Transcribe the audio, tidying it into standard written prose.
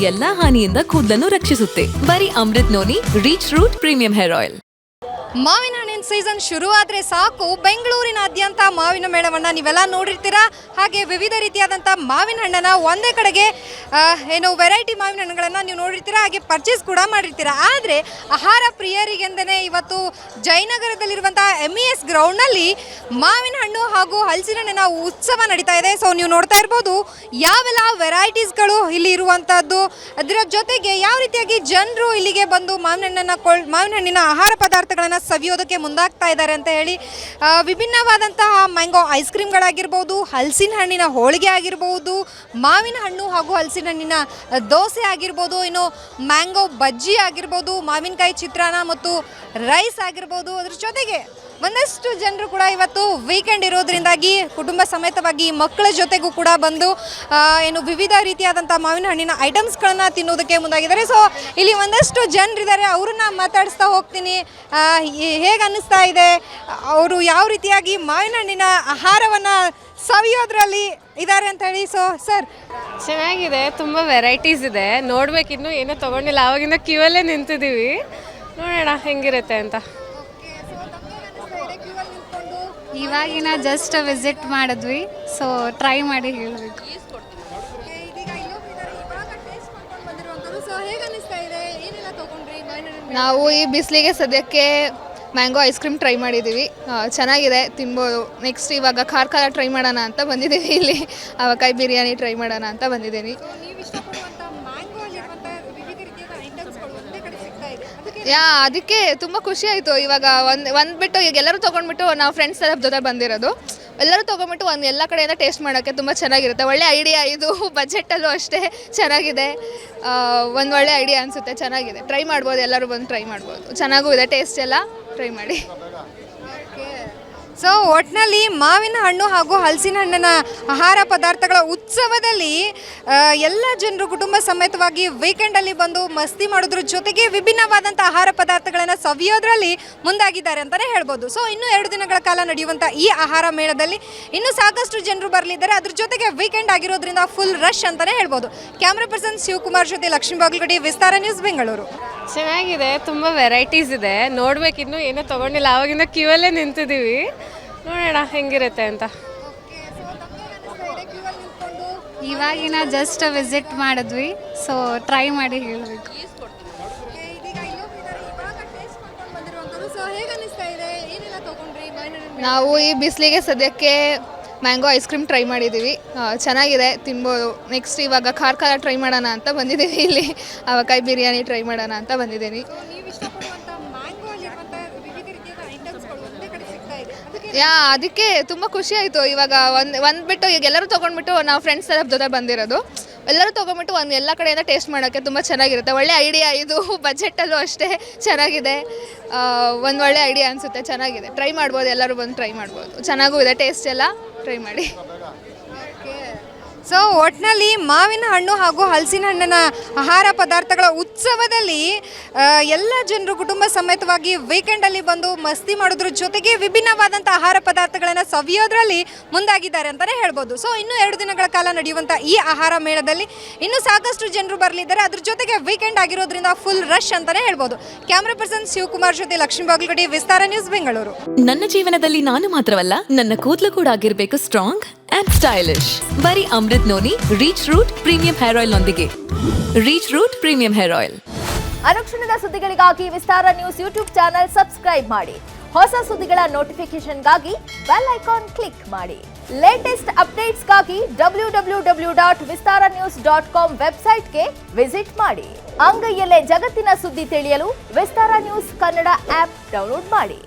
ಎಲ್ಲಾ ಹಾನಿಯಿಂದ ಕೂದಲನ್ನು ರಕ್ಷಿಸುತ್ತೆ. ಬರೀ Amrit noni reach root premium hair oil. ಮಾವಿನ ಹಣ್ಣಿನ ಸೀಸನ್ ಶುರು ಆದರೆ ಸಾಕು, ಬೆಂಗಳೂರಿನಾದ್ಯಂತ ಮಾವಿನ ಮೇಳವನ್ನು ನೀವೆಲ್ಲ ನೋಡಿರ್ತೀರಾ. ಹಾಗೆ ವಿವಿಧ ರೀತಿಯಾದಂಥ ಮಾವಿನ ಹಣ್ಣನ್ನು ಒಂದೇ ಕಡೆಗೆ ವೆರೈಟಿ ಮಾವಿನ ಹಣ್ಣುಗಳನ್ನು ನೀವು ನೋಡಿರ್ತೀರಾ, ಹಾಗೆ ಪರ್ಚೇಸ್ ಕೂಡ ಮಾಡಿರ್ತೀರಾ. ಆದರೆ ಆಹಾರ ಪ್ರಿಯರಿಗೆಂದೇ ಇವತ್ತು ಜಯನಗರದಲ್ಲಿರುವಂಥ MES ಗ್ರೌಂಡ್ನಲ್ಲಿ ಮಾವಿನ ಹಣ್ಣು ಹಾಗೂ ಹಲಸಿನ ಹಣ್ಣಿನ ಉತ್ಸವ ನಡೀತಾ ಇದೆ. ಸೊ ನೀವು ನೋಡ್ತಾ ಇರ್ಬೋದು ಯಾವೆಲ್ಲ ವೆರೈಟೀಸ್ಗಳು ಇಲ್ಲಿ ಇರುವಂಥದ್ದು. ಅದರ ಜೊತೆಗೆ ಯಾವ ರೀತಿಯಾಗಿ ಜನರು ಇಲ್ಲಿಗೆ ಬಂದು ಮಾವಿನ ಹಣ್ಣಿನ ಆಹಾರ ಪದಾರ್ಥಗಳನ್ನು ಸವಿಯೋದಕ್ಕೆ ಮುಂದಾಗ್ತಾ ಇದ್ದಾರೆ ಅಂತ ಹೇಳಿ. ವಿಭಿನ್ನವಾದಂತಹ ಮ್ಯಾಂಗೋ ಐಸ್ ಕ್ರೀಮ್ಗಳಾಗಿರ್ಬೋದು, ಹಲಸಿನ ಹಣ್ಣಿನ ಹೋಳಿಗೆ ಆಗಿರ್ಬೋದು, ಮಾವಿನ ಹಣ್ಣು ಹಾಗೂ ಹಲಸಿನ ಹಣ್ಣಿನ ದೋಸೆ ಆಗಿರ್ಬೋದು, ಇನ್ನು ಮ್ಯಾಂಗೋ ಬಜ್ಜಿ ಆಗಿರ್ಬೋದು, ಮಾವಿನಕಾಯಿ ಚಿತ್ರಾನ್ನ ಮತ್ತು ರೈಸ್ ಆಗಿರ್ಬೋದು. ಅದ್ರ ಜೊತೆಗೆ ಒಂದಷ್ಟು ಜನರು ಕೂಡ ಇವತ್ತು ವೀಕೆಂಡ್ ಇರೋದ್ರಿಂದಾಗಿ ಕುಟುಂಬ ಸಮೇತವಾಗಿ ಮಕ್ಕಳ ಜೊತೆಗೂ ಕೂಡ ಬಂದು ವಿವಿಧ ರೀತಿಯಾದಂಥ ಮಾವಿನ ಹಣ್ಣಿನ ಐಟಮ್ಸ್ಗಳನ್ನು ತಿನ್ನೋದಕ್ಕೆ ಮುಂದಾಗಿದ್ದಾರೆ. ಸೊ ಇಲ್ಲಿ ಒಂದಷ್ಟು ಜನರಿದ್ದಾರೆ, ಅವ್ರನ್ನ ಮಾತಾಡಿಸ್ತಾ ಹೋಗ್ತೀನಿ. ಹೇಗೆ ಅನ್ನಿಸ್ತಾ ಇದೆ, ಅವರು ಯಾವ ರೀತಿಯಾಗಿ ಮಾವಿನ ಹಣ್ಣಿನ ಆಹಾರವನ್ನು ಸವಿಯೋದ್ರಲ್ಲಿ ಇದ್ದಾರೆ ಅಂತ ಹೇಳಿ. ಸೊ ಸರ್, ಚೆನ್ನಾಗಿದೆ, ತುಂಬ ವೆರೈಟೀಸ್ ಇದೆ. ನೋಡ್ಬೇಕಿನ್ನು ಏನೂ ತೊಗೊಂಡಿಲ್ಲ, ಆವಾಗಿಂದ ಕ್ಯೂವಲ್ಲೇ ನಿಂತಿದ್ದೀವಿ. ನೋಡೋಣ ಹೆಂಗಿರುತ್ತೆ ಅಂತ. ಇವಾಗಿನ ಜಸ್ಟ್ ವಿಸಿಟ್ ಮಾಡಿದ್ವಿ, ಸೊ ಟ್ರೈ ಮಾಡಿ ಹೇಳಬೇಕು. ನಾವು ಈ ಬಿಸಿಲಿಗೆ ಸದ್ಯಕ್ಕೆ ಮ್ಯಾಂಗೋ ಐಸ್ ಕ್ರೀಮ್ ಟ್ರೈ ಮಾಡಿದ್ದೀವಿ, ಚೆನ್ನಾಗಿದೆ, ತಿನ್ಬೋದು. ನೆಕ್ಸ್ಟ್ ಇವಾಗ ಖಾರ ಟ್ರೈ ಮಾಡೋಣ ಅಂತ ಬಂದಿದ್ದೀವಿ. ಇಲ್ಲಿ ಅವಕಾಯಿ ಬಿರಿಯಾನಿ ಟ್ರೈ ಮಾಡೋಣ ಅಂತ ಬಂದಿದ್ದೀನಿ. ಅದಕ್ಕೆ ತುಂಬ ಖುಷಿ ಆಯಿತು. ಇವಾಗ ಒಂದು ಬಿಟ್ಟು ಈಗ ಎಲ್ಲರೂ ತೊಗೊಂಡ್ಬಿಟ್ಟು ನಾವು ಫ್ರೆಂಡ್ಸ್ ಎಲ್ಲ ಜೊತೆ ಬಂದಿರೋದು, ಎಲ್ಲರೂ ತೊಗೊಂಡ್ಬಿಟ್ಟು ಎಲ್ಲ ಕಡೆಯಿಂದ ಟೇಸ್ಟ್ ಮಾಡೋಕ್ಕೆ ತುಂಬ ಚೆನ್ನಾಗಿರುತ್ತೆ. ಒಳ್ಳೆ ಐಡಿಯಾ ಇದು, ಬಜೆಟಲ್ಲೂ ಅಷ್ಟೇ ಚೆನ್ನಾಗಿದೆ. ಒಂದು ಒಳ್ಳೆ ಐಡಿಯಾ ಅನಿಸುತ್ತೆ, ಚೆನ್ನಾಗಿದೆ, ಟ್ರೈ ಮಾಡ್ಬೋದು, ಎಲ್ಲರೂ ಬಂದು ಟ್ರೈ ಮಾಡ್ಬೋದು. ಚೆನ್ನಾಗೂ ಇದೆ, ಟೇಸ್ಟ್ ಎಲ್ಲ ಟ್ರೈ ಮಾಡಿ. ಸೊ ಒಟ್ಟಿನಲ್ಲಿ ಮಾವಿನ ಹಣ್ಣು ಹಾಗೂ ಹಲಸಿನ ಹಣ್ಣಿನ ಆಹಾರ ಪದಾರ್ಥಗಳ ಉತ್ಸವದಲ್ಲಿ ಎಲ್ಲ ಜನರು ಕುಟುಂಬ ಸಮೇತವಾಗಿ ವೀಕೆಂಡಲ್ಲಿ ಬಂದು ಮಸ್ತಿ ಮಾಡೋದ್ರ ಜೊತೆಗೆ ವಿಭಿನ್ನವಾದಂಥ ಆಹಾರ ಪದಾರ್ಥಗಳನ್ನು ಸವಿಯೋದ್ರಲ್ಲಿ ಮುಂದಾಗಿದ್ದಾರೆ ಅಂತಲೇ ಹೇಳ್ಬೋದು. ಸೊ ಇನ್ನೂ 2 ದಿನಗಳ ಕಾಲ ನಡೆಯುವಂಥ ಈ ಆಹಾರ ಮೇಳದಲ್ಲಿ ಇನ್ನೂ ಸಾಕಷ್ಟು ಜನರು ಬರಲಿದ್ದಾರೆ. ಅದ್ರ ಜೊತೆಗೆ ವೀಕೆಂಡ್ ಆಗಿರೋದ್ರಿಂದ ಫುಲ್ ರಶ್ ಅಂತಲೇ ಹೇಳ್ಬೋದು. ಕ್ಯಾಮ್ರಾ ಪರ್ಸನ್ ಶಿವಕುಮಾರ್ ಜೊತೆ ಲಕ್ಷ್ಮೀ ಬಾಗಲಗಡಿ, ವಿಸ್ತಾರ ನ್ಯೂಸ್, ಬೆಂಗಳೂರು. ಚೆನ್ನಾಗಿದೆ, ತುಂಬ ವೆರೈಟೀಸ್ ಇದೆ. ನೋಡ್ಬೇಕಿನ್ನು ಏನೂ ತೊಗೊಂಡಿಲ್ಲ, ಆವಾಗಿಂದ ಕ್ಯೂವಲ್ಲೇ ನಿಂತಿದ್ದೀವಿ. ನೋಡೋಣ ಹೆಂಗಿರುತ್ತೆ ಅಂತ. ಇವಾಗಿನ ಜಸ್ಟ್ ವಿಸಿಟ್ ಮಾಡಿದ್ವಿ, ಸೊ ಟ್ರೈ ಮಾಡಿ ಹೇಳಬೇಕು. ನಾವು ಈ ಬಿಸಿಲಿಗೆ ಸದ್ಯಕ್ಕೆ ಮ್ಯಾಂಗೋ ಐಸ್ ಕ್ರೀಮ್ ಟ್ರೈ ಮಾಡಿದ್ದೀವಿ, ಚೆನ್ನಾಗಿದೆ, ತಿನ್ಬೋದು. ನೆಕ್ಸ್ಟ್ ಇವಾಗ ಖಾರ ಟ್ರೈ ಮಾಡೋಣ ಅಂತ ಬಂದಿದ್ದೀವಿ. ಇಲ್ಲಿ ಅವಕಾಯಿ ಬಿರಿಯಾನಿ ಟ್ರೈ ಮಾಡೋಣ ಅಂತ ಬಂದಿದ್ದೀನಿ. ಅದಕ್ಕೆ ತುಂಬ ಖುಷಿ ಆಯಿತು. ಇವಾಗ ಒಂದು ಬಿಟ್ಟು ಈಗ ಎಲ್ಲರೂ ತೊಗೊಂಡ್ಬಿಟ್ಟು ನಾವು ಫ್ರೆಂಡ್ಸ್ ಎಲ್ಲ ಜೊತೆ ಬಂದಿರೋದು, ಎಲ್ಲರೂ ತೊಗೊಂಡ್ಬಿಟ್ಟು ಎಲ್ಲ ಕಡೆಯಿಂದ ಟೇಸ್ಟ್ ಮಾಡೋಕ್ಕೆ ತುಂಬ ಚೆನ್ನಾಗಿರುತ್ತೆ. ಒಳ್ಳೆ ಐಡಿಯಾ ಇದು, ಬಜೆಟಲ್ಲೂ ಅಷ್ಟೇ ಚೆನ್ನಾಗಿದೆ. ಒಂದು ಒಳ್ಳೆ ಐಡಿಯಾ ಅನಿಸುತ್ತೆ, ಚೆನ್ನಾಗಿದೆ, ಟ್ರೈ ಮಾಡ್ಬೋದು, ಎಲ್ಲರೂ ಬಂದು ಟ್ರೈ ಮಾಡ್ಬೋದು. ಚೆನ್ನಾಗೂ ಇದೆ, ಟೇಸ್ಟ್ ಎಲ್ಲ ಟ್ರೈ ಮಾಡಿ. ಸೊ ಒಟ್ಟಿನಲ್ಲಿ ಮಾವಿನ ಹಣ್ಣು ಹಾಗೂ ಹಲಸಿನ ಹಣ್ಣಿನ ಆಹಾರ ಪದಾರ್ಥಗಳ ಉತ್ಸವದಲ್ಲಿ ಎಲ್ಲ ಜನರು ಕುಟುಂಬ ಸಮೇತವಾಗಿ ವೀಕೆಂಡಲ್ಲಿ ಬಂದು ಮಸ್ತಿ ಮಾಡೋದ್ರ ಜೊತೆಗೆ ವಿಭಿನ್ನವಾದಂಥ ಆಹಾರ ಪದಾರ್ಥಗಳನ್ನು ಸವಿಯೋದ್ರಲ್ಲಿ ಮುಂದಾಗಿದ್ದಾರೆ ಅಂತಲೇ ಹೇಳ್ಬೋದು. ಸೊ ಇನ್ನೂ 2 ದಿನಗಳ ಕಾಲ ನಡೆಯುವಂಥ ಈ ಆಹಾರ ಮೇಳದಲ್ಲಿ ಇನ್ನೂ ಸಾಕಷ್ಟು ಜನರು ಬರಲಿದ್ದಾರೆ. ಅದ್ರ ಜೊತೆಗೆ ವೀಕೆಂಡ್ ಆಗಿರೋದ್ರಿಂದ ಫುಲ್ ರಶ್ ಅಂತಲೇ ಹೇಳ್ಬೋದು. ಕ್ಯಾಮ್ರಾ ಪರ್ಸನ್ ಶಿವಕುಮಾರ್ ಜೊತೆ ಲಕ್ಷ್ಮೀ ಬಾಗಲಗಡಿ, ವಿಸ್ತಾರ ನ್ಯೂಸ್, ಬೆಂಗಳೂರು. ನನ್ನ ಜೀವನದಲ್ಲಿ ನಾನು ಮಾತ್ರವಲ್ಲ, ನನ್ನ ಕೂದಲು ಕೂಡ ಆಗಿರಬೇಕು ಸ್ಟ್ರಾಂಗ್ ಅಂಡ್ ಸ್ಟೈಲಿಶ್. ಬರೀ Amrit noni reach root premium hair oil ನೊಂದಿಗೆ. Reach root premium hair oil. ಅನುಕ್ಷಣದ ಸುದ್ದಿಗಳಿಗಾಗಿ Vistara news YouTube channel subscribe ಮಾಡಿ. ಹೊಸ ಸುದ್ದಿಗಳ ನೋಟಿಫಿಕೇಶನ್ಗಾಗಿ ಬೆಲ್ ಐಕಾನ್ ಕ್ಲಿಕ್ ಮಾಡಿ. ಲೇಟೆಸ್ಟ್ ಅಪ್ಡೇಟ್ಸ್ಗಾಗಿ www.vistaranews.com ವೆಬ್ಸೈಟ್ಗೆ ವಿಸಿಟ್ ಮಾಡಿ. ಅಂಗೈಯಲ್ಲೇ ಜಗತ್ತಿನ ಸುದ್ದಿ ತಿಳಿಯಲು Vistara news Kannada app download ಮಾಡಿ.